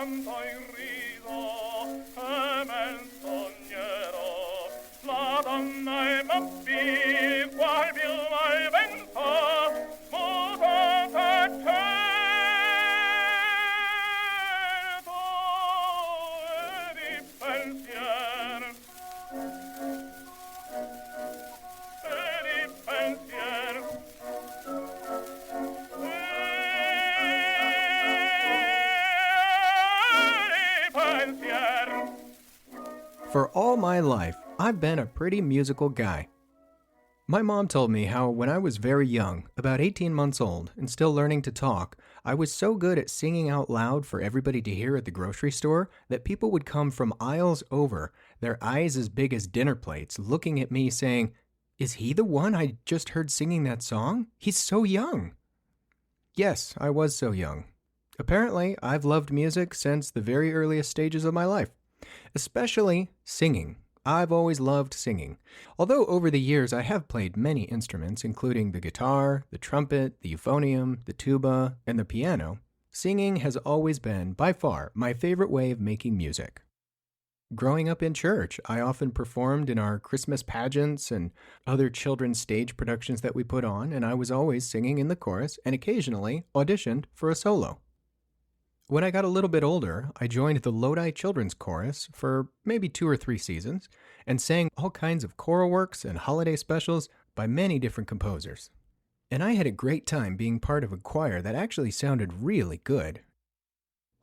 canto in riso e menzognero, la donna è mappi qual piuma il vento, muto che certo e di pensier, e di pensier. For all my life, I've been a pretty musical guy. My mom told me how when I was very young, about 18 months old, and still learning to talk, I was so good at singing out loud for everybody to hear at the grocery store that people would come from aisles over, their eyes as big as dinner plates, looking at me saying, "Is he the one I just heard singing that song? He's so young." Yes, I was so young. Apparently, I've loved music since the very earliest stages of my life. Especially singing. I've always loved singing. Although over the years I have played many instruments, including the guitar, the trumpet, the euphonium, the tuba, and the piano, singing has always been, by far, my favorite way of making music. Growing up in church, I often performed in our Christmas pageants and other children's stage productions that we put on, and I was always singing in the chorus and occasionally auditioned for a solo. When I got a little bit older, I joined the Lodi Children's Chorus for maybe 2 or 3 seasons and sang all kinds of choral works and holiday specials by many different composers. And I had a great time being part of a choir that actually sounded really good.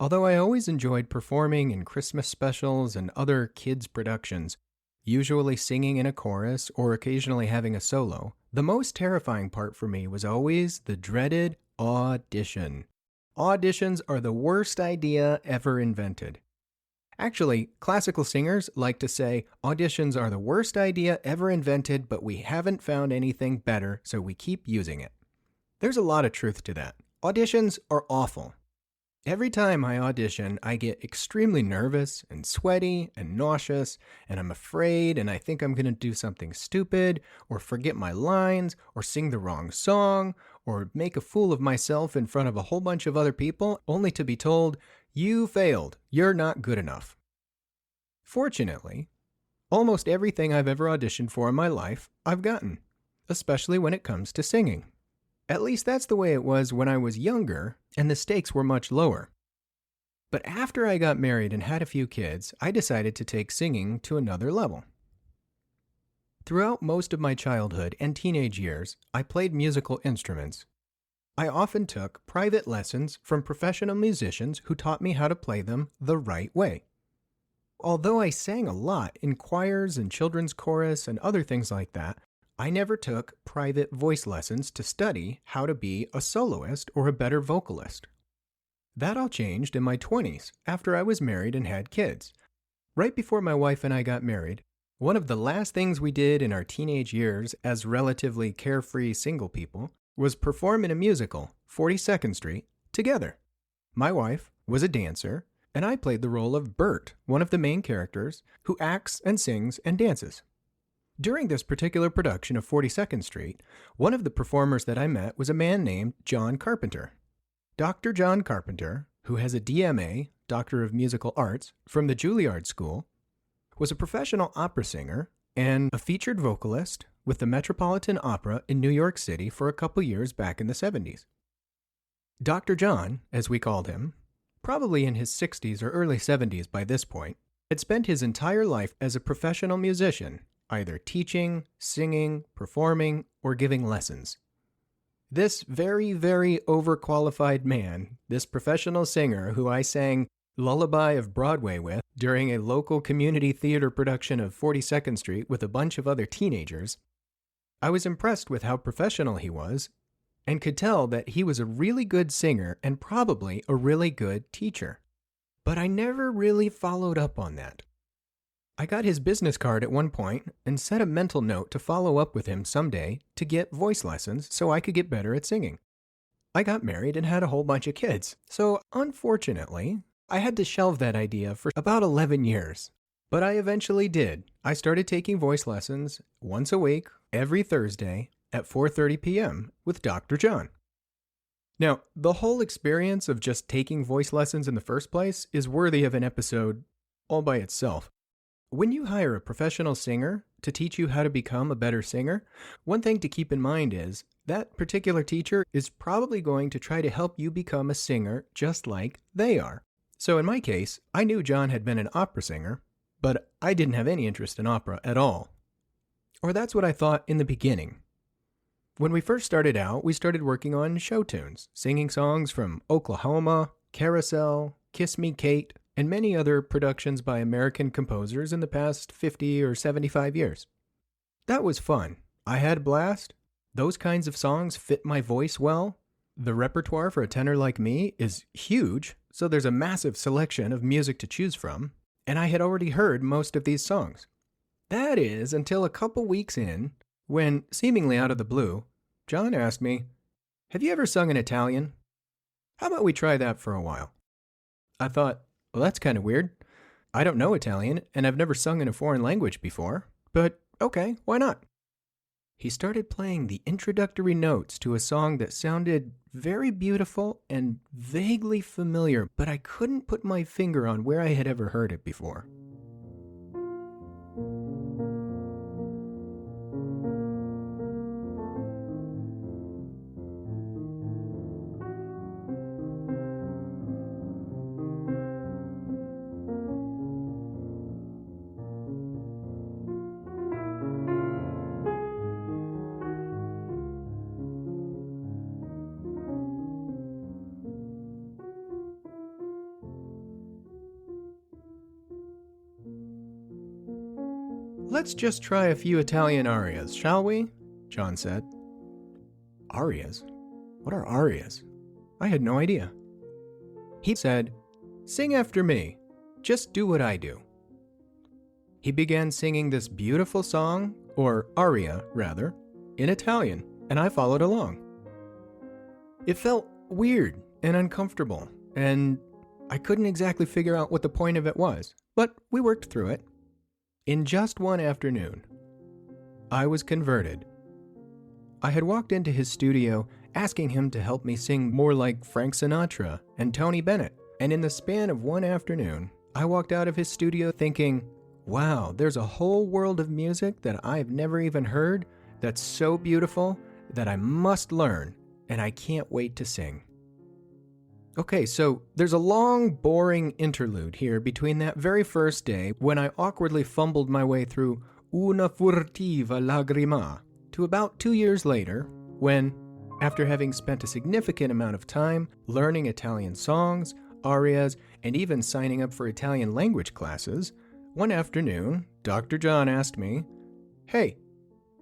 Although I always enjoyed performing in Christmas specials and other kids' productions, usually singing in a chorus or occasionally having a solo, the most terrifying part for me was always the dreaded audition. Auditions are the worst idea ever invented. Actually, classical singers like to say, auditions are the worst idea ever invented, but we haven't found anything better, so we keep using it. There's a lot of truth to that. Auditions are awful. Every time I audition, I get extremely nervous and sweaty and nauseous, and I'm afraid and I think I'm going to do something stupid, or forget my lines, or sing the wrong song, or make a fool of myself in front of a whole bunch of other people, only to be told, "You failed, you're not good enough." Fortunately, almost everything I've ever auditioned for in my life, I've gotten, especially when it comes to singing. At least that's the way it was when I was younger, and the stakes were much lower. But after I got married and had a few kids, I decided to take singing to another level. Throughout most of my childhood and teenage years, I played musical instruments. I often took private lessons from professional musicians who taught me how to play them the right way. Although I sang a lot in choirs and children's chorus and other things like that, I never took private voice lessons to study how to be a soloist or a better vocalist. That all changed in my 20s after I was married and had kids. Right before my wife and I got married, one of the last things we did in our teenage years as relatively carefree single people was perform in a musical, 42nd Street, together. My wife was a dancer, and I played the role of Bert, one of the main characters, who acts and sings and dances. During this particular production of 42nd Street, one of the performers that I met was a man named John Carpenter. Dr. John Carpenter, who has a DMA, Doctor of Musical Arts, from the Juilliard School, was a professional opera singer and a featured vocalist with the Metropolitan Opera in New York City for a couple years back in the 70s. Dr. John, as we called him, probably in his 60s or early 70s by this point, had spent his entire life as a professional musician, either teaching, singing, performing, or giving lessons. This very, very overqualified man, this professional singer who I sang Lullaby of Broadway with during a local community theater production of 42nd Street with a bunch of other teenagers, I was impressed with how professional he was and could tell that he was a really good singer and probably a really good teacher. But I never really followed up on that. I got his business card at one point and set a mental note to follow up with him someday to get voice lessons so I could get better at singing. I got married and had a whole bunch of kids, so unfortunately, I had to shelve that idea for about 11 years. But I eventually did. I started taking voice lessons once a week, every Thursday, at 4:30 p.m. with Dr. John. Now, the whole experience of just taking voice lessons in the first place is worthy of an episode all by itself. When you hire a professional singer to teach you how to become a better singer, one thing to keep in mind is that particular teacher is probably going to try to help you become a singer just like they are. So in my case, I knew John had been an opera singer, but I didn't have any interest in opera at all. Or that's what I thought in the beginning. When we first started out, we started working on show tunes, singing songs from Oklahoma, Carousel, Kiss Me Kate, and many other productions by American composers in the past 50 or 75 years. That was fun. I had a blast. Those kinds of songs fit my voice well. The repertoire for a tenor like me is huge, so there's a massive selection of music to choose from, and I had already heard most of these songs. That is, until a couple weeks in, when, seemingly out of the blue, John asked me, "Have you ever sung in Italian? How about we try that for a while?" I thought, well, that's kind of weird. I don't know Italian, and I've never sung in a foreign language before, but okay, why not? He started playing the introductory notes to a song that sounded very beautiful and vaguely familiar, but I couldn't put my finger on where I had ever heard it before. "Let's just try a few Italian arias, shall we?" John said. Arias? What are arias? I had no idea. He said, "Sing after me. Just do what I do." He began singing this beautiful song, or aria, rather, in Italian, and I followed along. It felt weird and uncomfortable, and I couldn't exactly figure out what the point of it was, but we worked through it. In just one afternoon, I was converted. I had walked into his studio asking him to help me sing more like Frank Sinatra and Tony Bennett, and in the span of one afternoon, I walked out of his studio thinking, wow, there's a whole world of music that I've never even heard that's so beautiful that I must learn, and I can't wait to sing. Okay, so there's a long, boring interlude here between that very first day when I awkwardly fumbled my way through Una furtiva lagrima to about 2 years later when, after having spent a significant amount of time learning Italian songs, arias, and even signing up for Italian language classes, one afternoon, Dr. John asked me, "Hey,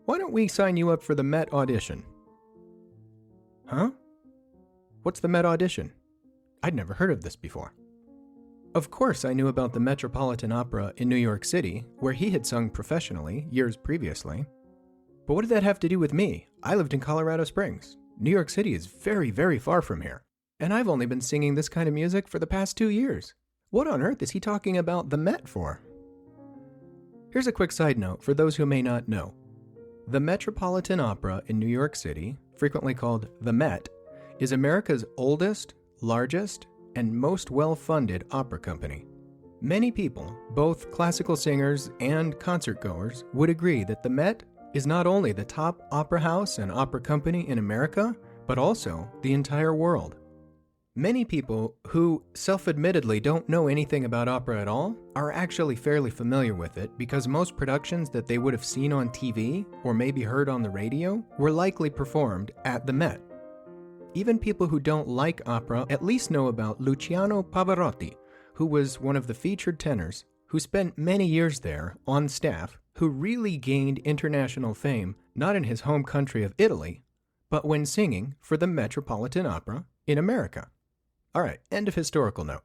why don't we sign you up for the Met Audition?" Huh? What's the Met Audition? I'd never heard of this before. Of course, I knew about the Metropolitan Opera in New York City, where he had sung professionally years previously. But what did that have to do with me? I lived in Colorado Springs. New York City is very, very far from here. And I've only been singing this kind of music for the past 2 years. What on earth is he talking about the Met for? Here's a quick side note for those who may not know. The Metropolitan Opera in New York City, frequently called the Met, is America's oldest, largest, and most well-funded opera company. Many people, both classical singers and concert-goers, would agree that the Met is not only the top opera house and opera company in America, but also the entire world. Many people who self-admittedly don't know anything about opera at all are actually fairly familiar with it because most productions that they would have seen on TV or maybe heard on the radio were likely performed at the Met. Even people who don't like opera at least know about Luciano Pavarotti, who was one of the featured tenors, who spent many years there on staff, who really gained international fame not in his home country of Italy, but when singing for the Metropolitan Opera in America. All right, end of historical note.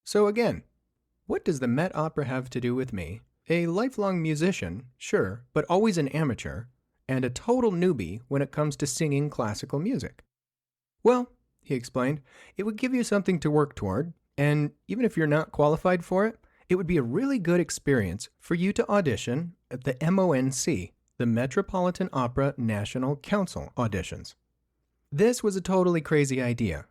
So again, what does the Met Opera have to do with me, a lifelong musician, sure, but always an amateur, and a total newbie when it comes to singing classical music? Well, he explained, it would give you something to work toward, and even if you're not qualified for it, it would be a really good experience for you to audition at the MONC, the Metropolitan Opera National Council auditions. This was a totally crazy idea.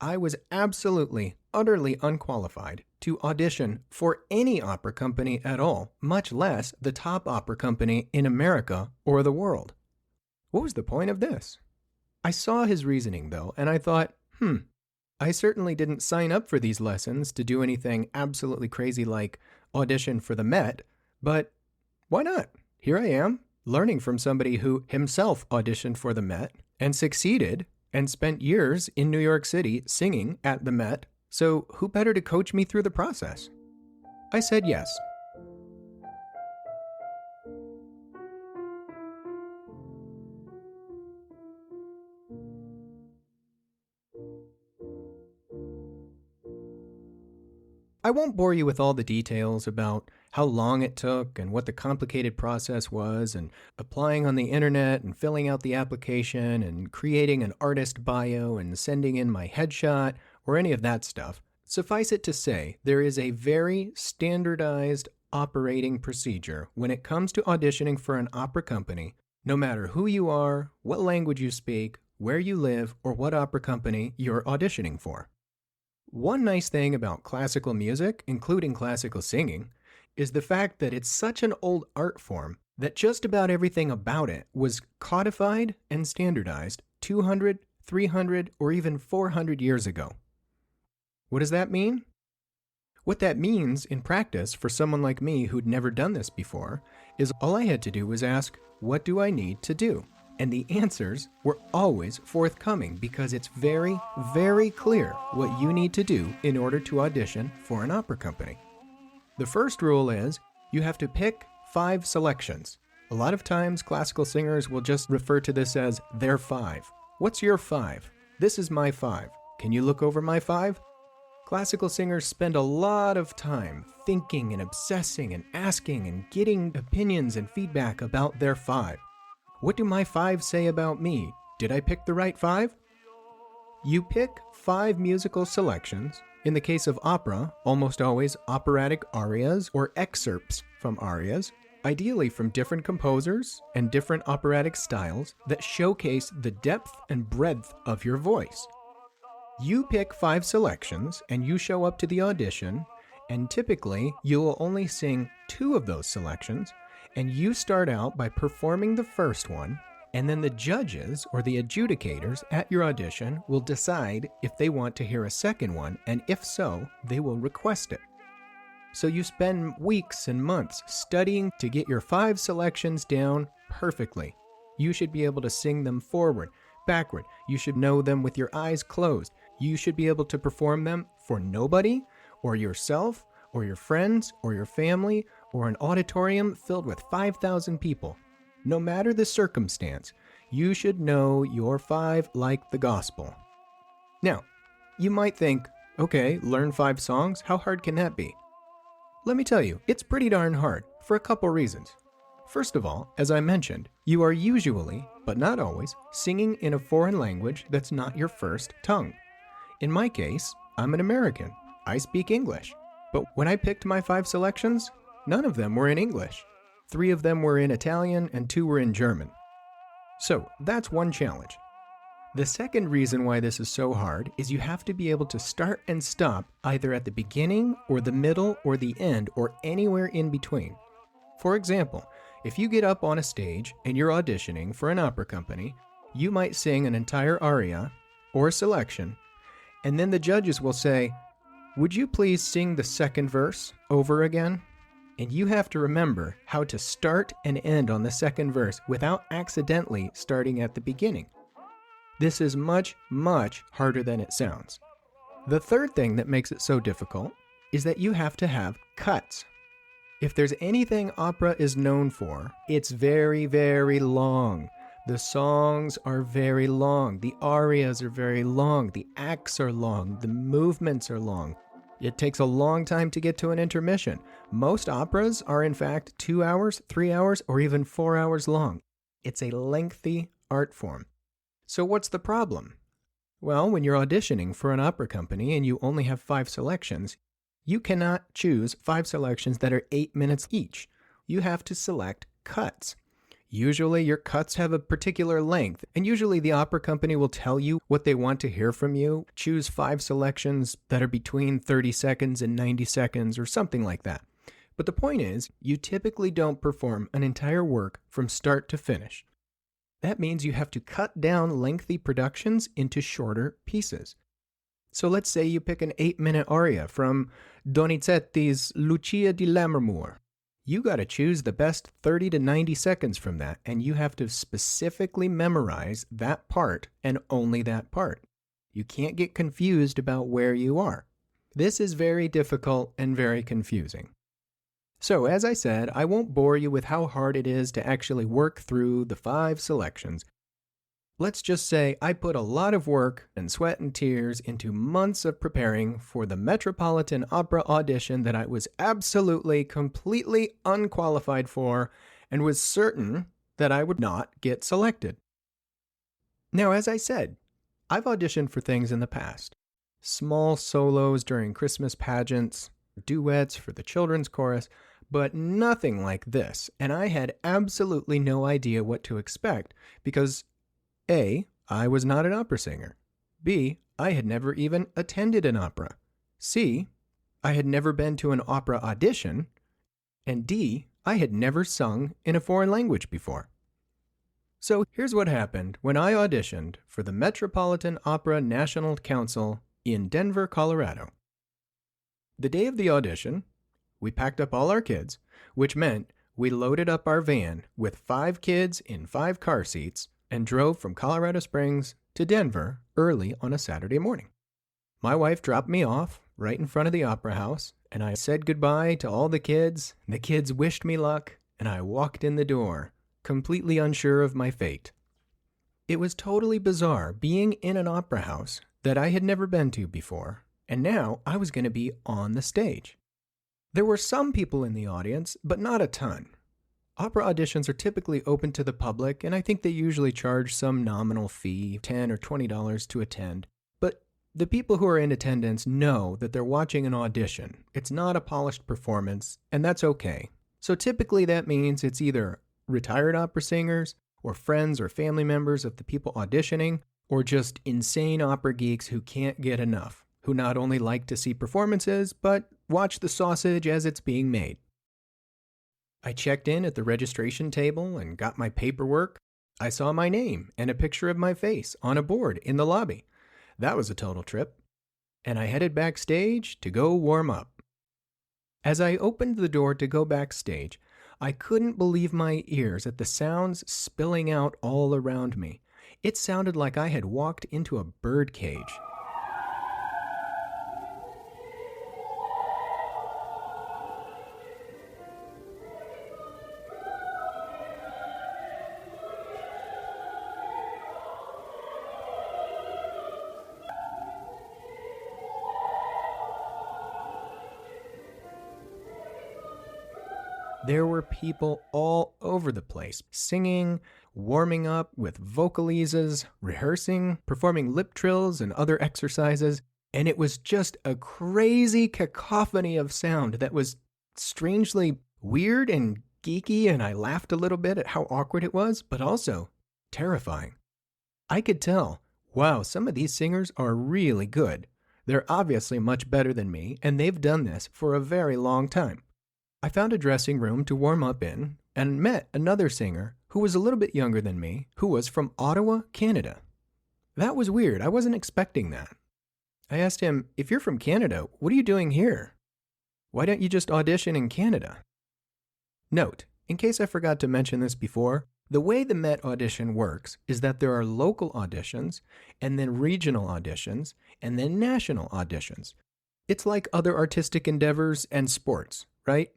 I was absolutely, utterly unqualified to audition for any opera company at all, much less the top opera company in America or the world. What was the point of this? I saw his reasoning, though, and I thought, I certainly didn't sign up for these lessons to do anything absolutely crazy like audition for the Met, but why not? Here I am, learning from somebody who himself auditioned for the Met and succeeded and spent years in New York City singing at the Met, so who better to coach me through the process? I said yes. I won't bore you with all the details about how long it took and what the complicated process was, and applying on the internet and filling out the application and creating an artist bio and sending in my headshot or any of that stuff. Suffice it to say, there is a very standardized operating procedure when it comes to auditioning for an opera company, no matter who you are, what language you speak, where you live, or what opera company you're auditioning for. One nice thing about classical music, including classical singing, is the fact that it's such an old art form that just about everything about it was codified and standardized 200, 300, or even 400 years ago. What does that mean? What that means in practice for someone like me who'd never done this before is all I had to do was ask, what do I need to do? And the answers were always forthcoming because it's very, very clear what you need to do in order to audition for an opera company. The first rule is you have to pick 5 selections. A lot of times classical singers will just refer to this as their 5. What's your 5? This is my 5. Can you look over my 5? Classical singers spend a lot of time thinking and obsessing and asking and getting opinions and feedback about their 5. What do my 5 say about me? Did I pick the right 5? You pick 5 musical selections. In the case of opera, almost always operatic arias or excerpts from arias, ideally from different composers and different operatic styles that showcase the depth and breadth of your voice. You pick 5 selections and you show up to the audition, and typically you will only sing 2 of those selections, and you start out by performing the first one, and then the judges or the adjudicators at your audition will decide if they want to hear a second one, and if so, they will request it. So you spend weeks and months studying to get your 5 selections down perfectly. You should be able to sing them forward, backward. You should know them with your eyes closed. You should be able to perform them for nobody, or yourself, or your friends, or your family, or an auditorium filled with 5,000 people. No matter the circumstance, you should know your 5 like the gospel. Now, you might think, okay, learn 5 songs? How hard can that be? Let me tell you, it's pretty darn hard, for a couple reasons. First of all, as I mentioned, you are usually, but not always, singing in a foreign language that's not your first tongue. In my case, I'm an American. I speak English. But when I picked my 5 selections, none of them were in English. 3 of them were in Italian and 2 were in German. So that's one challenge. The second reason why this is so hard is you have to be able to start and stop either at the beginning or the middle or the end or anywhere in between. For example, if you get up on a stage and you're auditioning for an opera company, you might sing an entire aria or selection, and then the judges will say, "Would you please sing the second verse over again?" And you have to remember how to start and end on the second verse without accidentally starting at the beginning. This is much, much harder than it sounds. The third thing that makes it so difficult is that you have to have cuts. If there's anything opera is known for, it's very, very long. The songs are very long. The arias are very long. The acts are long. The movements are long. It takes a long time to get to an intermission. Most operas are in fact 2 hours, 3 hours, or even 4 hours long. It's a lengthy art form. So what's the problem? Well, when you're auditioning for an opera company and you only have 5 selections, you cannot choose 5 selections that are 8 minutes each. You have to select cuts. Usually your cuts have a particular length, and usually the opera company will tell you what they want to hear from you. Choose 5 selections that are between 30 seconds and 90 seconds or something like that. But the point is, you typically don't perform an entire work from start to finish. That means you have to cut down lengthy productions into shorter pieces. So let's say you pick an 8-minute aria from Donizetti's Lucia di Lammermoor. You got to choose the best 30 to 90 seconds from that, and you have to specifically memorize that part and only that part. You can't get confused about where you are. This is very difficult and very confusing. So, as I said, I won't bore you with how hard it is to actually work through the 5 selections. Let's just say I put a lot of work and sweat and tears into months of preparing for the Metropolitan Opera audition that I was absolutely, completely unqualified for and was certain that I would not get selected. Now, as I said, I've auditioned for things in the past. Small solos during Christmas pageants, duets for the children's chorus, but nothing like this, and I had absolutely no idea what to expect because A, I was not an opera singer. B, I had never even attended an opera. C, I had never been to an opera audition. And D, I had never sung in a foreign language before. So here's what happened when I auditioned for the Metropolitan Opera National Council in Denver, Colorado. The day of the audition, we packed up all our kids, which meant we loaded up our van with 5 kids in 5 car seats and drove from Colorado Springs to Denver early on a Saturday morning. My wife dropped me off right in front of the opera house, and I said goodbye to all the kids. The kids wished me luck, and I walked in the door, completely unsure of my fate. It was totally bizarre being in an opera house that I had never been to before, and now I was going to be on the stage. There were some people in the audience, but not a ton. Opera auditions are typically open to the public, and I think they usually charge some nominal fee, $10 or $20 to attend. But the people who are in attendance know that they're watching an audition. It's not a polished performance, and that's okay. So typically that means it's either retired opera singers, or friends or family members of the people auditioning, or just insane opera geeks who can't get enough, who not only like to see performances, but watch the sausage as it's being made. I checked in at the registration table and got my paperwork. I saw my name and a picture of my face on a board in the lobby. That was a total trip. And I headed backstage to go warm up. As I opened the door to go backstage, I couldn't believe my ears at the sounds spilling out all around me. It sounded like I had walked into a bird cage. There were people all over the place, singing, warming up with vocalises, rehearsing, performing lip trills and other exercises, and it was just a crazy cacophony of sound that was strangely weird and geeky, and I laughed a little bit at how awkward it was, but also terrifying. I could tell, wow, some of these singers are really good. They're obviously much better than me, and they've done this for a very long time. I found a dressing room to warm up in and met another singer who was a little bit younger than me, who was from Ottawa, Canada. That was weird. I wasn't expecting that. I asked him, if you're from Canada, what are you doing here? Why don't you just audition in Canada? Note, in case I forgot to mention this before, the way the Met audition works is that there are local auditions, and then regional auditions, and then national auditions. It's like other artistic endeavors and sports, right?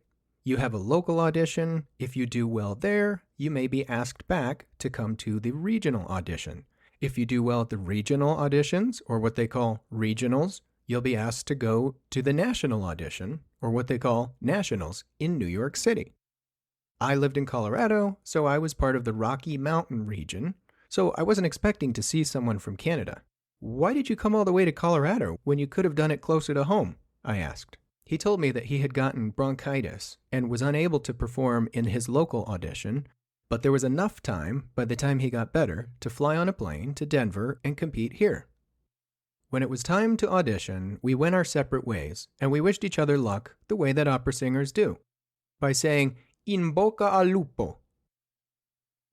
You have a local audition. If you do well there, you may be asked back to come to the regional audition. If you do well at the regional auditions, or what they call regionals, you'll be asked to go to the national audition, or what they call nationals, in New York City. I lived in Colorado, so I was part of the Rocky Mountain region, so I wasn't expecting to see someone from Canada. Why did you come all the way to Colorado when you could have done it closer to home? I asked. He told me that he had gotten bronchitis and was unable to perform in his local audition, But there was enough time by the time he got better to fly on a plane to Denver and compete here. When it was time to audition, we went our separate ways, and we wished each other luck the way that opera singers do, by saying, "In bocca al lupo."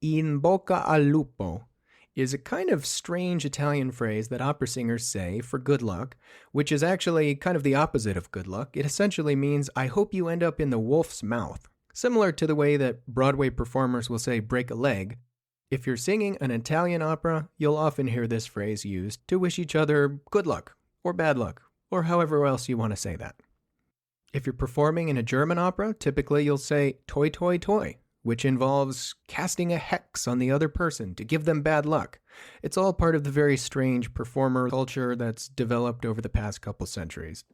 In bocca al lupo is a kind of strange Italian phrase that opera singers say for good luck, which is actually kind of the opposite of good luck. It essentially means, "I hope you end up in the wolf's mouth," similar to the way that Broadway performers will say "break a leg." If you're singing an Italian opera, you'll often hear this phrase used to wish each other good luck, or bad luck, or however else you want to say that. If you're performing in a German opera, typically you'll say toi toi toi, which involves casting a hex on the other person to give them bad luck. It's all part of the very strange performer culture that's developed over the past couple centuries.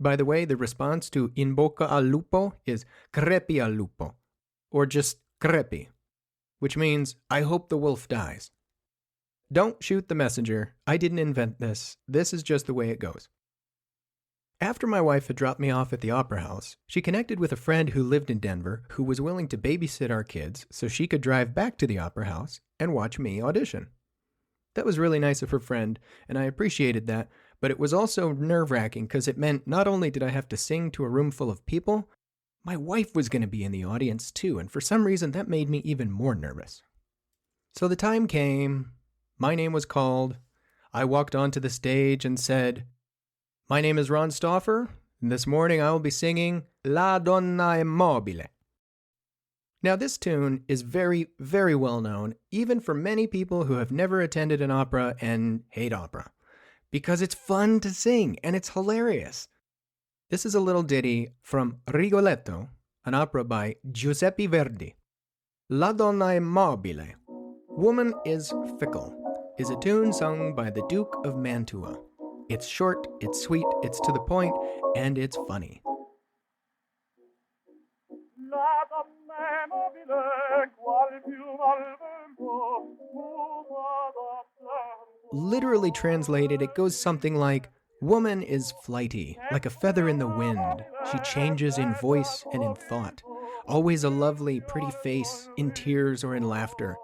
By the way, the response to "in bocca al lupo" is "crepi al lupo," or just crepi, which means, "I hope the wolf dies." Don't shoot the messenger. I didn't invent this. This is just the way it goes. After my wife had dropped me off at the opera house, she connected with a friend who lived in Denver who was willing to babysit our kids so she could drive back to the opera house and watch me audition. That was really nice of her friend, and I appreciated that, but it was also nerve-wracking because it meant not only did I have to sing to a room full of people, my wife was going to be in the audience too, and for some reason that made me even more nervous. So the time came, my name was called, I walked onto the stage and said, "My name is Ron Stauffer, and this morning I will be singing La Donna Immobile." Now this tune is very, very well known, even for many people who have never attended an opera and hate opera, because it's fun to sing and it's hilarious. This is a little ditty from Rigoletto, an opera by Giuseppe Verdi. La Donna Immobile, Woman is Fickle, is a tune sung by the Duke of Mantua. It's short, it's sweet, it's to the point, and it's funny. La donna è mobile, qual piuma al vento, muta da tempo. Literally translated, it goes something like, "Woman is flighty, like a feather in the wind. She changes in voice and in thought. Always a lovely, pretty face, in tears or in laughter.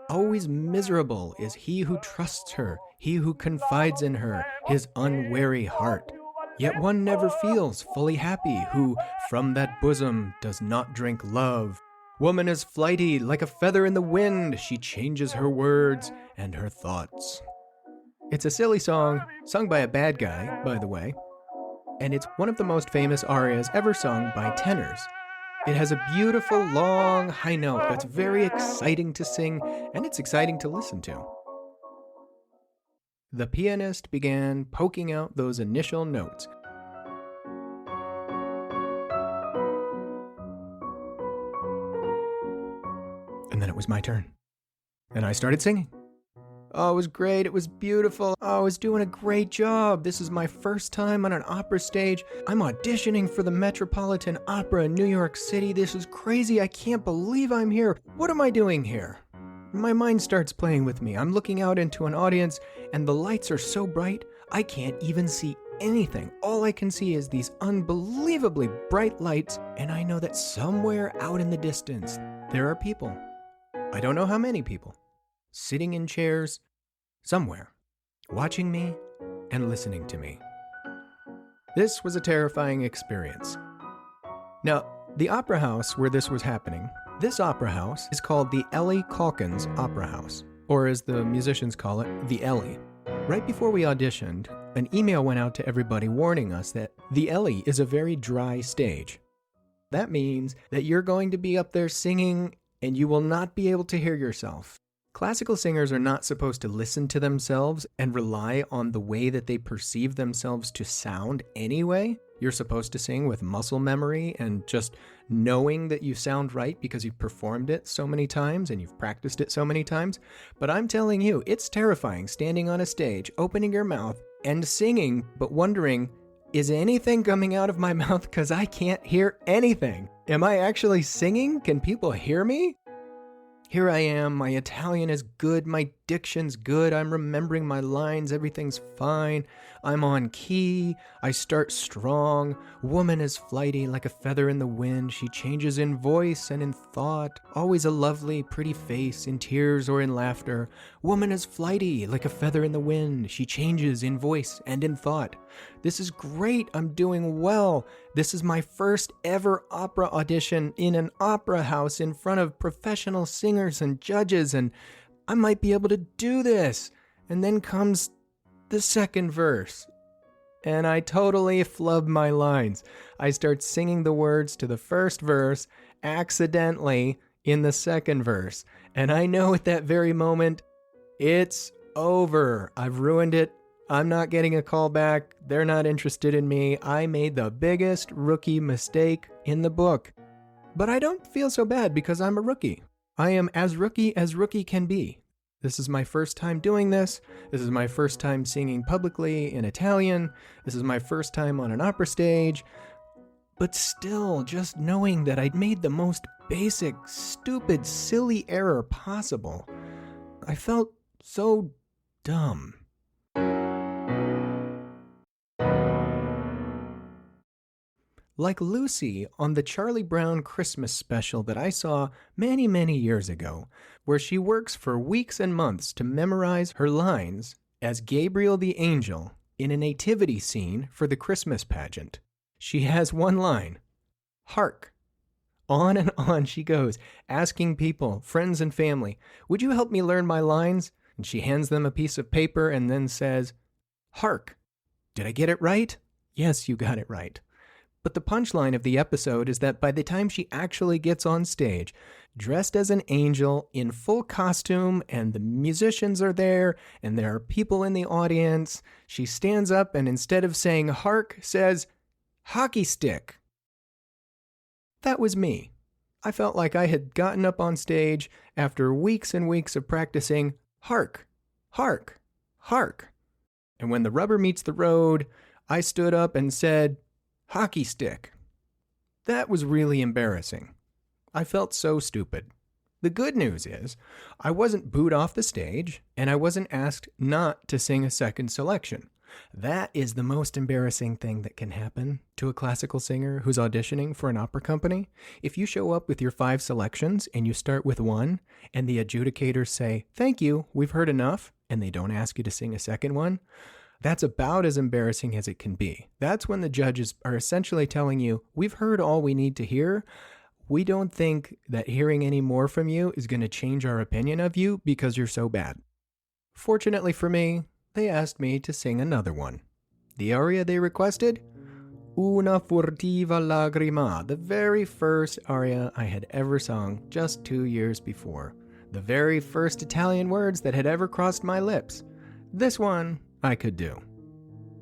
Always miserable is he who trusts her, he who confides in her, his unwary heart. Yet one never feels fully happy who, from that bosom, does not drink love. Woman is flighty, like a feather in the wind. She changes her words and her thoughts." It's a silly song, sung by a bad guy, by the way, and it's one of the most famous arias ever sung by tenors. It has a beautiful, long, high note that's very exciting to sing, and it's exciting to listen to. The pianist began poking out those initial notes. And then it was my turn. And I started singing. Oh, it was great. It was beautiful. Oh, I was doing a great job. This is my first time on an opera stage. I'm auditioning for the Metropolitan Opera in New York City. This is crazy. I can't believe I'm here. What am I doing here? My mind starts playing with me. I'm looking out into an audience, and the lights are so bright, I can't even see anything. All I can see is these unbelievably bright lights, and I know that somewhere out in the distance, there are people. I don't know how many people. Sitting in chairs, somewhere, watching me and listening to me. This was a terrifying experience. Now, the opera house where this was happening, this opera house is called the Ellie Calkins Opera House, or as the musicians call it, the Ellie. Right before we auditioned, an email went out to everybody warning us that the Ellie is a very dry stage. That means that you're going to be up there singing and you will not be able to hear yourself. Classical singers are not supposed to listen to themselves and rely on the way that they perceive themselves to sound anyway. You're supposed to sing with muscle memory and just knowing that you sound right because you've performed it so many times and you've practiced it so many times. But I'm telling you, it's terrifying standing on a stage, opening your mouth and singing, but wondering, is anything coming out of my mouth because I can't hear anything? Am I actually singing? Can people hear me? Here I am, my Italian is good, my diction's good. I'm remembering my lines. Everything's fine. I'm on key. I start strong. Woman is flighty like a feather in the wind. She changes in voice and in thought. Always a lovely, pretty face in tears or in laughter. Woman is flighty like a feather in the wind. She changes in voice and in thought. This is great. I'm doing well. This is my first ever opera audition in an opera house in front of professional singers and judges, and I might be able to do this. And then comes the second verse, and I totally flub my lines. I start singing the words to the first verse accidentally in the second verse, and I know at that very moment, it's over. I've ruined it. I'm not getting a call back. They're not interested in me. I made the biggest rookie mistake in the book. But I don't feel so bad because I'm a rookie. I am as rookie can be. This is my first time doing this. This is my first time singing publicly in Italian. This is my first time on an opera stage. But still, just knowing that I'd made the most basic, stupid, silly error possible, I felt so dumb. Like Lucy on the Charlie Brown Christmas special that I saw many, many years ago, where she works for weeks and months to memorize her lines as Gabriel the Angel in a nativity scene for the Christmas pageant. She has one line, "Hark." On and on she goes, asking people, friends and family, "Would you help me learn my lines?" And she hands them a piece of paper and then says, "Hark. Did I get it right?" "Yes, you got it right." But the punchline of the episode is that by the time she actually gets on stage, dressed as an angel in full costume, and the musicians are there, and there are people in the audience, she stands up and instead of saying hark, says hockey stick. That was me. I felt like I had gotten up on stage after weeks and weeks of practicing hark, hark, hark. And when the rubber meets the road, I stood up and said, hockey stick. That was really embarrassing. I felt so stupid. The good news is, I wasn't booed off the stage, and I wasn't asked not to sing a second selection. That is the most embarrassing thing that can happen to a classical singer who's auditioning for an opera company. If you show up with your 5 selections and you start with 1, and the adjudicators say, "Thank you, we've heard enough," and they don't ask you to sing a second one, that's about as embarrassing as it can be. That's when the judges are essentially telling you, "We've heard all we need to hear. We don't think that hearing any more from you is going to change our opinion of you because you're so bad." Fortunately for me, they asked me to sing another one. The aria they requested? Una furtiva lagrima, the very first aria I had ever sung just 2 years before. The very first Italian words that had ever crossed my lips. This one I could do.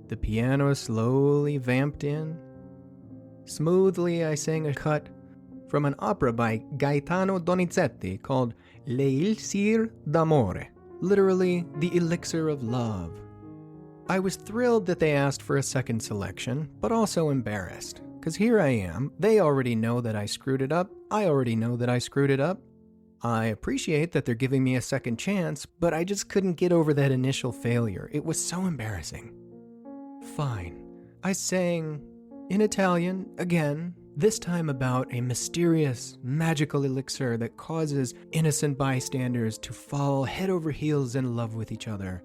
The piano slowly vamped in. Smoothly I sang a cut from an opera by Gaetano Donizetti called L'Elixir d'Amore, literally the elixir of love. I was thrilled that they asked for a second selection, but also embarrassed, because here I am, they already know that I screwed it up, I already know that I screwed it up. I appreciate that they're giving me a second chance, but I just couldn't get over that initial failure. It was so embarrassing. Fine. I sang in Italian again, this time about a mysterious, magical elixir that causes innocent bystanders to fall head over heels in love with each other.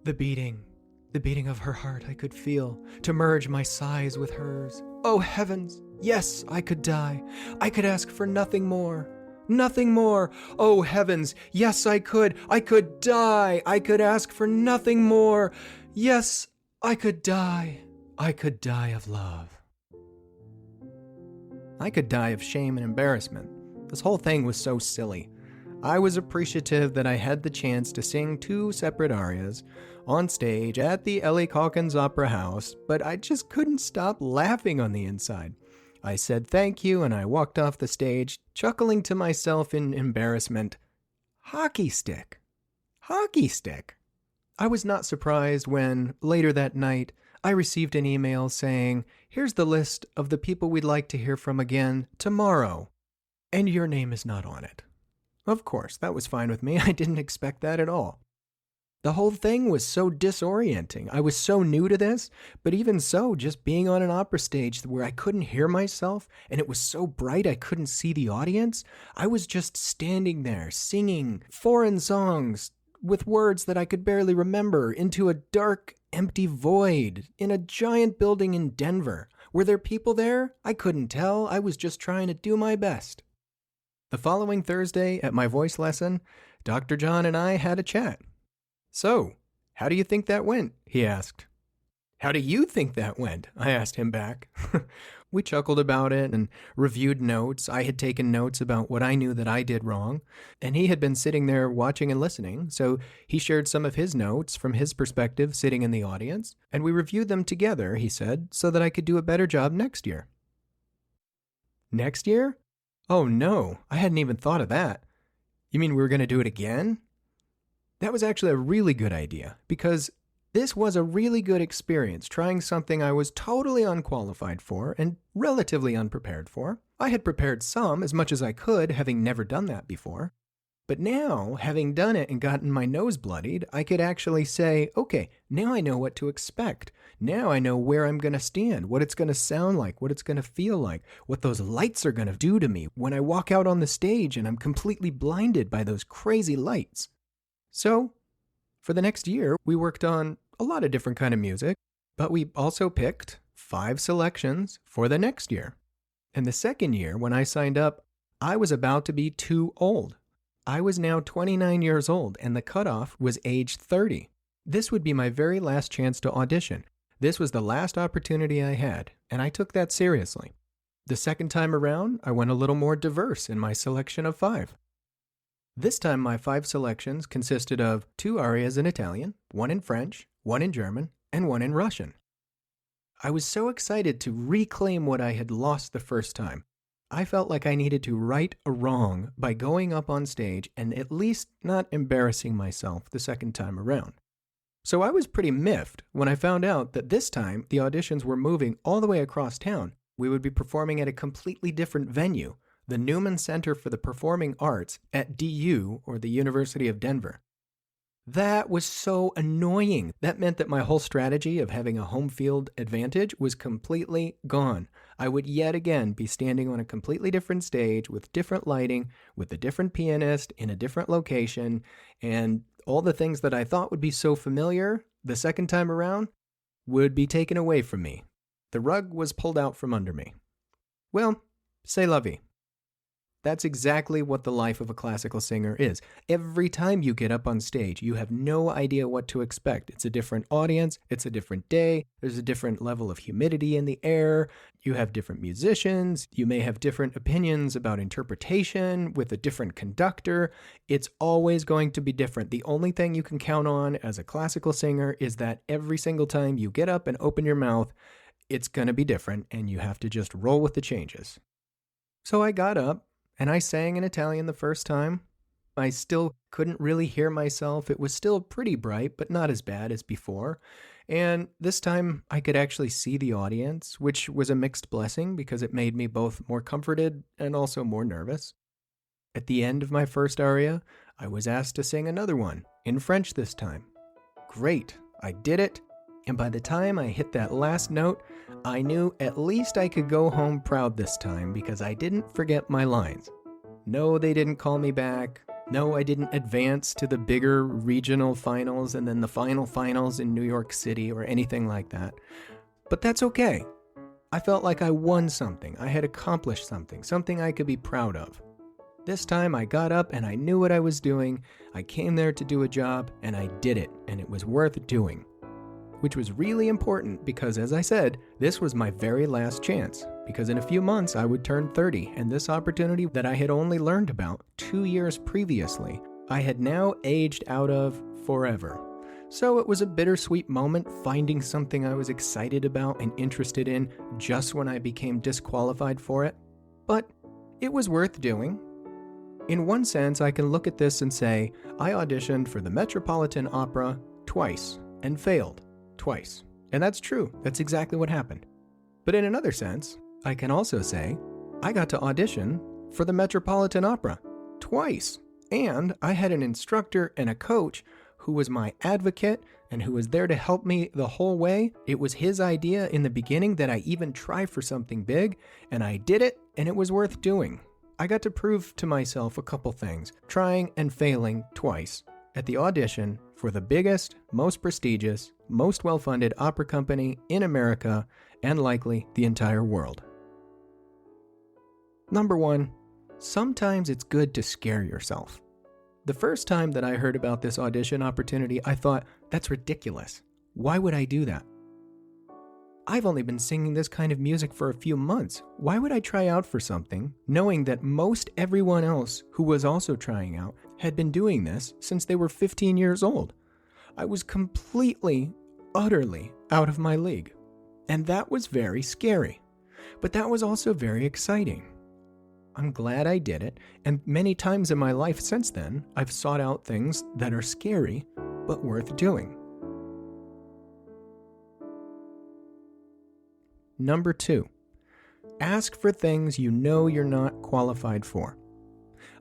The beating of her heart I could feel, to merge my sighs with hers. Oh heavens! Yes, I could die. I could ask for nothing more. Nothing more. Oh heavens, yes I could. I could die. I could ask for nothing more. Yes, I could die. I could die of love. I could die of shame and embarrassment. This whole thing was so silly. I was appreciative that I had the chance to sing 2 separate arias on stage at the Ellie Calkins Opera House, but I just couldn't stop laughing on the inside. I said thank you and I walked off the stage, chuckling to myself in embarrassment. Hockey stick. Hockey stick. I was not surprised when, later that night, I received an email saying, "Here's the list of the people we'd like to hear from again tomorrow, and your name is not on it." Of course, that was fine with me. I didn't expect that at all. The whole thing was so disorienting. I was so new to this, but even so, just being on an opera stage where I couldn't hear myself and it was so bright I couldn't see the audience, I was just standing there singing foreign songs with words that I could barely remember into a dark, empty void in a giant building in Denver. Were there people there? I couldn't tell. I was just trying to do my best. The following Thursday at my voice lesson, Dr. John and I had a chat. "So, how do you think that went?" he asked. "How do you think that went?" I asked him back. We chuckled about it and reviewed notes. I had taken notes about what I knew that I did wrong, and he had been sitting there watching and listening, so he shared some of his notes from his perspective sitting in the audience, and we reviewed them together, he said, so that I could do a better job next year. Next year? Oh no, I hadn't even thought of that. You mean we were going to do it again? That was actually a really good idea, because this was a really good experience trying something I was totally unqualified for and relatively unprepared for. I had prepared some, as much as I could, having never done that before. But now, having done it and gotten my nose bloodied, I could actually say, okay, now I know what to expect. Now I know where I'm going to stand, what it's going to sound like, what it's going to feel like, what those lights are going to do to me when I walk out on the stage and I'm completely blinded by those crazy lights. So, for the next year, we worked on a lot of different kind of music, but we also picked 5 selections for the next year. And the second year, when I signed up, I was about to be too old. I was now 29 years old, and the cutoff was age 30. This would be my very last chance to audition. This was the last opportunity I had, and I took that seriously. The second time around, I went a little more diverse in my selection of 5. This time my 5 selections consisted of 2 arias in Italian, 1 in French, 1 in German, and 1 in Russian. I was so excited to reclaim what I had lost the first time. I felt like I needed to right a wrong by going up on stage and at least not embarrassing myself the second time around. So I was pretty miffed when I found out that this time the auditions were moving all the way across town. We would be performing at a completely different venue, the Newman Center for the Performing Arts at DU, or the University of Denver. That was so annoying. That meant that my whole strategy of having a home field advantage was completely gone. I would yet again be standing on a completely different stage with different lighting, with a different pianist in a different location, and all the things that I thought would be so familiar the second time around would be taken away from me. The rug was pulled out from under me. Well, c'est la vie. That's exactly what the life of a classical singer is. Every time you get up on stage, you have no idea what to expect. It's a different audience. It's a different day. There's a different level of humidity in the air. You have different musicians. You may have different opinions about interpretation with a different conductor. It's always going to be different. The only thing you can count on as a classical singer is that every single time you get up and open your mouth, it's going to be different, and you have to just roll with the changes. So I got up, and I sang in Italian the first time. I still couldn't really hear myself. It was still pretty bright, but not as bad as before. And this time I could actually see the audience, which was a mixed blessing because it made me both more comforted and also more nervous. At the end of my first aria, I was asked to sing another one, in French this time. Great, I did it. And by the time I hit that last note, I knew at least I could go home proud this time because I didn't forget my lines. No, they didn't call me back. No, I didn't advance to the bigger regional finals and then the final finals in New York City or anything like that. But that's okay. I felt like I won something. I had accomplished something I could be proud of. This time I got up and I knew what I was doing. I came there to do a job and I did it, and it was worth doing. Which was really important because, as I said, this was my very last chance, because in a few months I would turn 30, and this opportunity that I had only learned about 2 years previously, I had now aged out of forever. So it was a bittersweet moment finding something I was excited about and interested in just when I became disqualified for it. But it was worth doing. In one sense, I can look at this and say, I auditioned for the Metropolitan Opera twice and failed. Twice. And that's true. That's exactly what happened. But in another sense, I can also say, I got to audition for the Metropolitan Opera twice And I had an instructor and a coach who was my advocate and who was there to help me the whole way. It was his idea in the beginning that I even try for something big, and I did it, and it was worth doing. I got to prove to myself a couple things, trying and failing twice at the audition for the biggest, most prestigious, most well-funded opera company in America and likely the entire world. Number 1, sometimes it's good to scare yourself. The first time that I heard about this audition opportunity, I thought, that's ridiculous. Why would I do that? I've only been singing this kind of music for a few months. Why would I try out for something, knowing that most everyone else who was also trying out had been doing this since they were 15 years old? I was completely, utterly out of my league. And that was very scary. But that was also very exciting. I'm glad I did it, and many times in my life since then, I've sought out things that are scary, but worth doing. Number 2, ask for things you know you're not qualified for.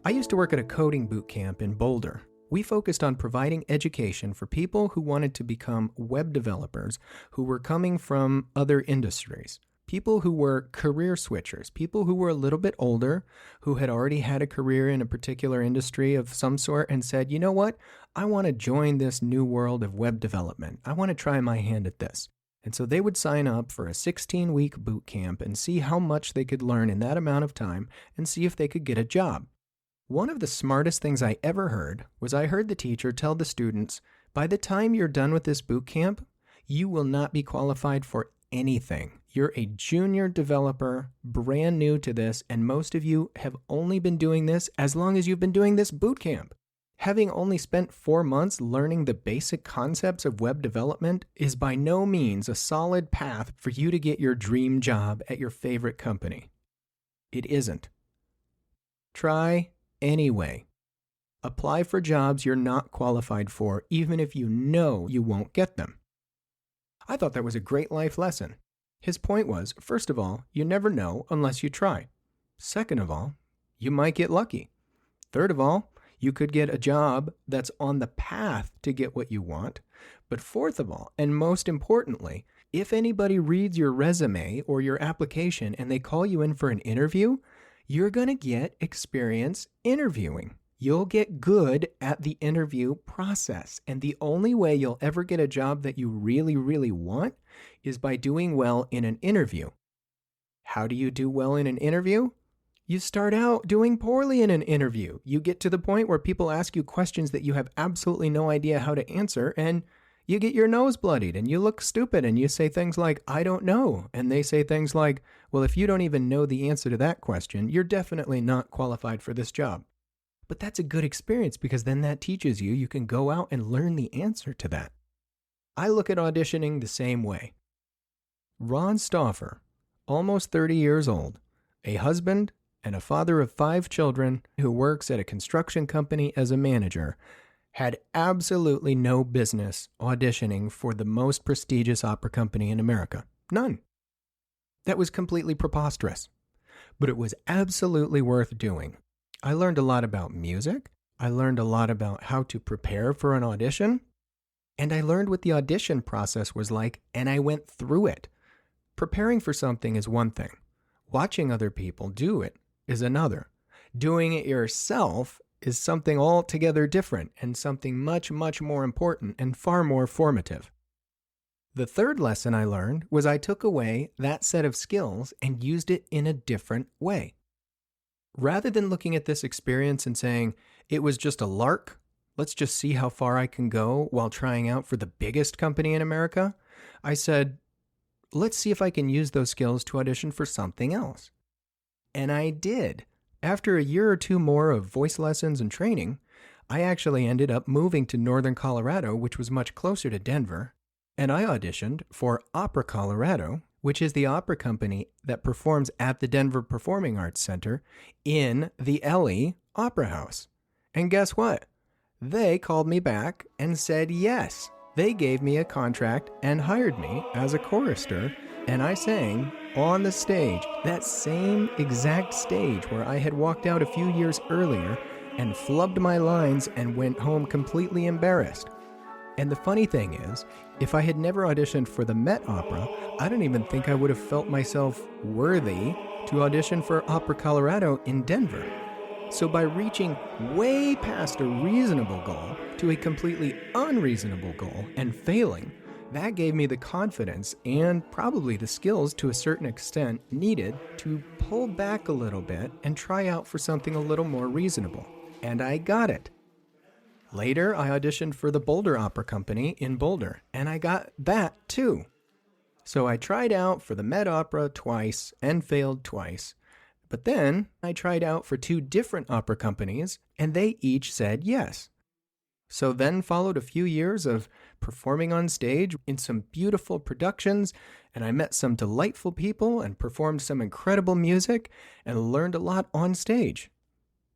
I used to work at a coding boot camp in Boulder. We focused on providing education for people who wanted to become web developers who were coming from other industries. People who were career switchers, people who were a little bit older, who had already had a career in a particular industry of some sort and said, you know what, I want to join this new world of web development. I want to try my hand at this. And so they would sign up for a 16-week boot camp and see how much they could learn in that amount of time and see if they could get a job. One of the smartest things I ever heard was I heard the teacher tell the students, by the time you're done with this boot camp, you will not be qualified for anything. You're a junior developer, brand new to this, and most of you have only been doing this as long as you've been doing this boot camp. Having only spent 4 months learning the basic concepts of web development is by no means a solid path for you to get your dream job at your favorite company. It isn't. Try anyway. Apply for jobs you're not qualified for, even if you know you won't get them. I thought that was a great life lesson. His point was, first of all, you never know unless you try. Second of all, you might get lucky. Third of all, you could get a job that's on the path to get what you want. But fourth of all, and most importantly, if anybody reads your resume or your application and they call you in for an interview, you're going to get experience interviewing. You'll get good at the interview process. And the only way you'll ever get a job that you really, really want is by doing well in an interview. How do you do well in an interview? You start out doing poorly in an interview. You get to the point where people ask you questions that you have absolutely no idea how to answer, and you get your nose bloodied and you look stupid and you say things like, I don't know. And they say things like, well, if you don't even know the answer to that question, you're definitely not qualified for this job. But that's a good experience because then that teaches you can go out and learn the answer to that. I look at auditioning the same way. Ron Stauffer, almost 30 years old, a husband and a father of 5 children who works at a construction company as a manager, had absolutely no business auditioning for the most prestigious opera company in America. None. That was completely preposterous. But it was absolutely worth doing. I learned a lot about music. I learned a lot about how to prepare for an audition. And I learned what the audition process was like, and I went through it. Preparing for something is one thing. Watching other people do it is another. Doing it yourself is something altogether different and something much, much more important and far more formative. The third lesson I learned was I took away that set of skills and used it in a different way. Rather than looking at this experience and saying, it was just a lark, let's just see how far I can go while trying out for the biggest company in America, I said, let's see if I can use those skills to audition for something else. And I did. After a year or two more of voice lessons and training, I actually ended up moving to northern Colorado, which was much closer to Denver, and I auditioned for Opera Colorado, which is the opera company that performs at the Denver Performing Arts Center in the Ellie Opera House. And guess what? They called me back and said yes. They gave me a contract and hired me as a chorister, and I sang on the stage, that same exact stage where I had walked out a few years earlier and flubbed my lines and went home completely embarrassed. And the funny thing is, if I had never auditioned for the Met Opera, I don't even think I would have felt myself worthy to audition for Opera Colorado in Denver. So by reaching way past a reasonable goal to a completely unreasonable goal and failing, that gave me the confidence and probably the skills to a certain extent needed to pull back a little bit and try out for something a little more reasonable. And I got it. Later, I auditioned for the Boulder Opera Company in Boulder, and I got that too. So I tried out for the Met Opera twice and failed twice. But then I tried out for 2 different opera companies, and they each said yes. So then followed a few years of performing on stage in some beautiful productions, and I met some delightful people and performed some incredible music and learned a lot on stage.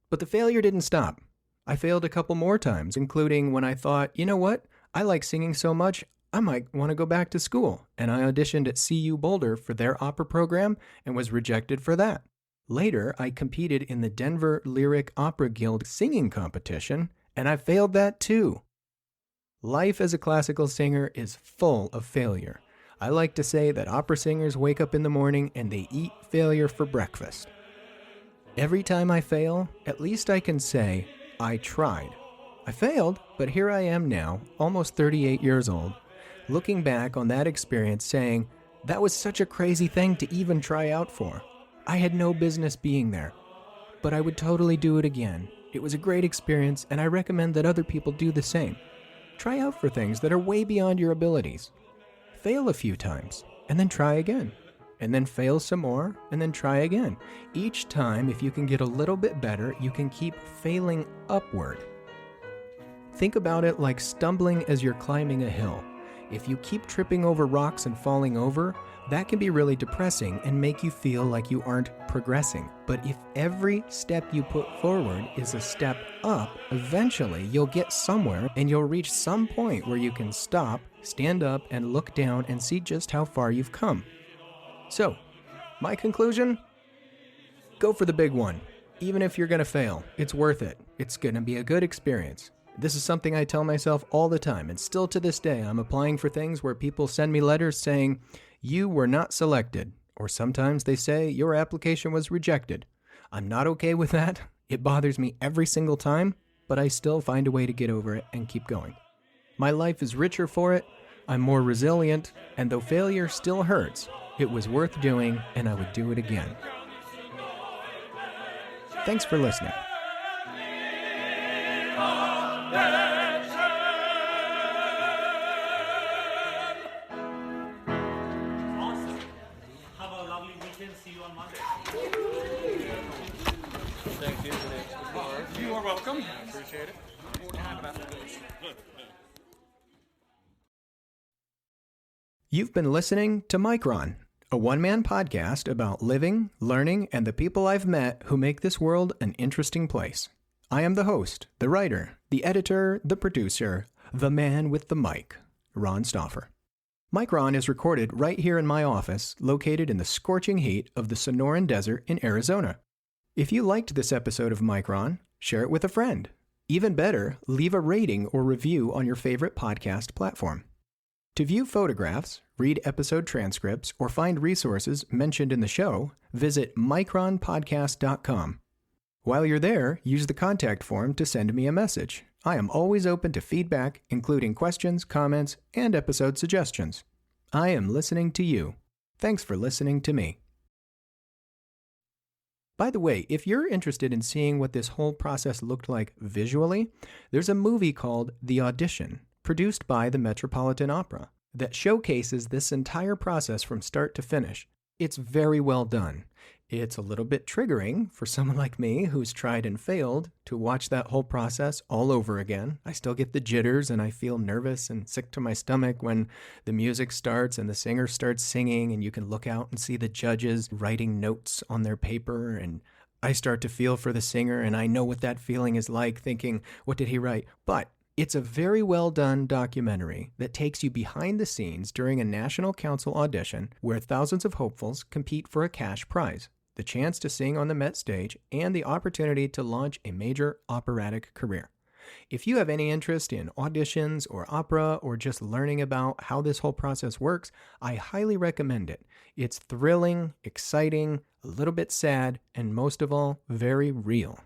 But the failure didn't stop. I failed a couple more times, including when I thought, you know what, I like singing so much, I might want to go back to school, and I auditioned at CU Boulder for their opera program and was rejected for that. Later, I competed in the Denver Lyric Opera Guild singing competition, and I failed that too. Life as a classical singer is full of failure. I like to say that opera singers wake up in the morning and they eat failure for breakfast. Every time I fail, at least I can say, I tried. I failed, but here I am now, almost 38 years old, looking back on that experience saying, that was such a crazy thing to even try out for. I had no business being there, but I would totally do it again. It was a great experience, and I recommend that other people do the same. Try out for things that are way beyond your abilities. Fail a few times, and then try again. And then fail some more, and then try again. Each time, if you can get a little bit better, you can keep failing upward. Think about it like stumbling as you're climbing a hill. If you keep tripping over rocks and falling over, that can be really depressing and make you feel like you aren't progressing. But if every step you put forward is a step up, eventually you'll get somewhere and you'll reach some point where you can stop, stand up, and look down and see just how far you've come. So, my conclusion? Go for the big one. Even if you're going to fail, it's worth it. It's going to be a good experience. This is something I tell myself all the time, and still to this day, I'm applying for things where people send me letters saying, you were not selected, or sometimes they say, your application was rejected. I'm not okay with that. It bothers me every single time, but I still find a way to get over it and keep going. My life is richer for it, I'm more resilient, and though failure still hurts, it was worth doing, and I would do it again. Thanks for listening. Awesome. Have a lovely weekend. See you on Monday. Thank you. You are welcome. Appreciate it. You've been listening to Micron, a one-man podcast about living, learning, and the people I've met who make this world an interesting place. I am the host, the writer, the editor, the producer, the man with the mic, Ron Stauffer. Micron is recorded right here in my office, located in the scorching heat of the Sonoran Desert in Arizona. If you liked this episode of Micron, share it with a friend. Even better, leave a rating or review on your favorite podcast platform. To view photographs, read episode transcripts, or find resources mentioned in the show, visit micronpodcast.com. While you're there, use the contact form to send me a message. I am always open to feedback, including questions, comments, and episode suggestions. I am listening to you. Thanks for listening to me. By the way, if you're interested in seeing what this whole process looked like visually, there's a movie called The Audition, produced by the Metropolitan Opera, that showcases this entire process from start to finish. It's very well done. It's a little bit triggering for someone like me who's tried and failed to watch that whole process all over again. I still get the jitters and I feel nervous and sick to my stomach when the music starts and the singer starts singing and you can look out and see the judges writing notes on their paper, and I start to feel for the singer and I know what that feeling is like, thinking, what did he write? But it's a very well done documentary that takes you behind the scenes during a national council audition where thousands of hopefuls compete for a cash prize. the chance to sing on the Met stage, and the opportunity to launch a major operatic career. If you have any interest in auditions or opera or just learning about how this whole process works, I highly recommend it. It's thrilling, exciting, a little bit sad, and most of all, very real.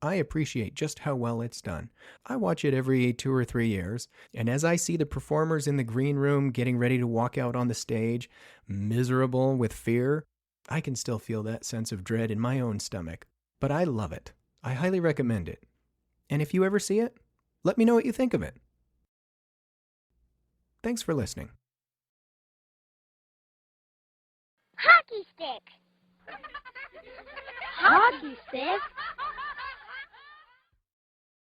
I appreciate just how well it's done. I watch it every 2 or 3 years, and as I see the performers in the green room getting ready to walk out on the stage, miserable with fear, I can still feel that sense of dread in my own stomach. But I love it. I highly recommend it. And if you ever see it, let me know what you think of it. Thanks for listening. Hockey stick. Hockey stick?